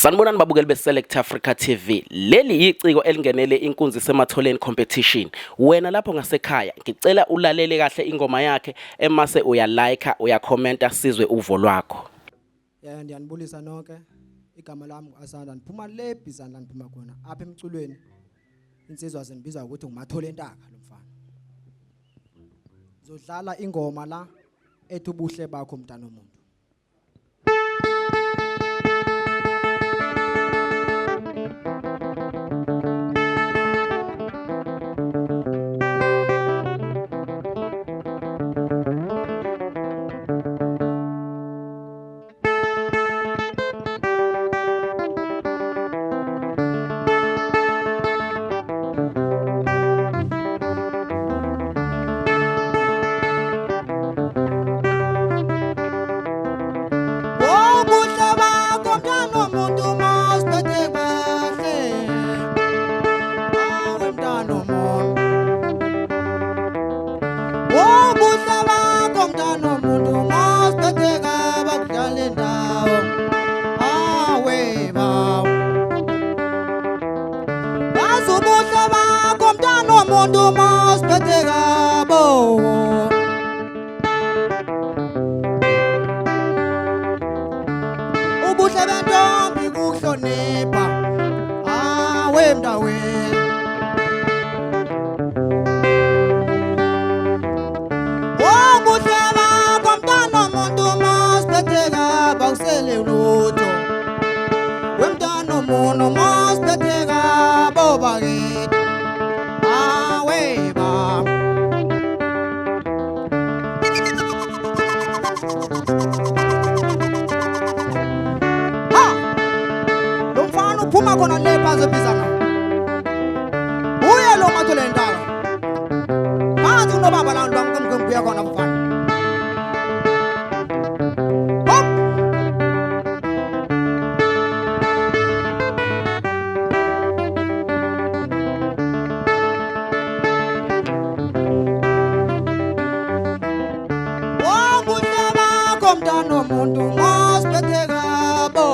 Sanibonani babukeli be-Select Africa TV. Leli iciko elingenele Inkunzi Isematholeni competition. Wena lapho ngasekhaya ngicela ulalele kahle ingoma yakhe emase uyalike, uyakhomenta sizwe uvo lwakho. Ndiyanibulisa nonke. Igama lami uAsanda niphuma le bizana niphuma khona apha emculweni. Insizwa zenibiza ukuthi nguMatholentaka lo mfana. Zodlala ingoma la ethi ubuhle bakho mntana womuntu. Ubuhle bentombi kuhlonipha mndaweni ubuhle bakho mntana womuntu masibhedeka bawusele lutho wemntana womuntu masibhedeka bobakithi Phuma khona le phansi bizana uye lo Matholentaka phansi unobaba la lwamkemkuya khona mfana hop ubuhle bakho mntana womuntu masibhedeka bo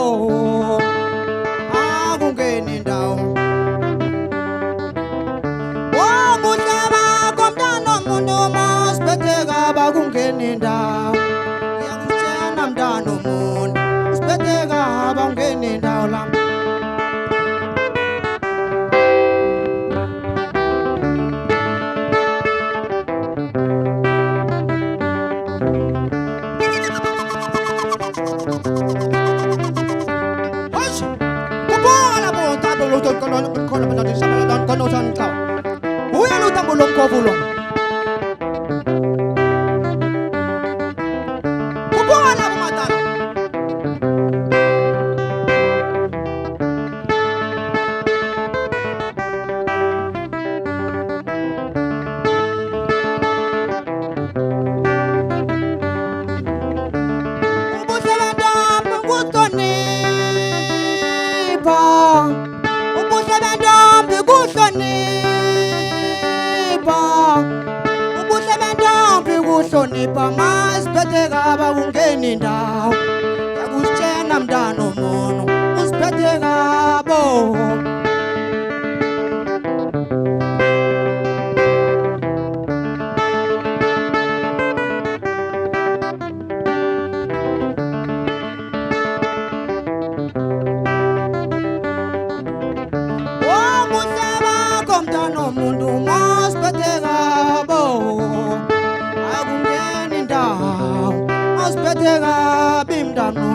bakungeni ndawo ngiyakutshena mntana womuntu sibhedeka bawungeni ndawo la kubona bo tabo lo khona bela disabela khona uthanda uya lo tambo lomkovulo hlonipha masibhedeka bakungeni ndawo yakutshena mntana womuntu usibhedeka bo ubuhle bakho mntana womuntu masibhedeka bo Masibhedeka bimdano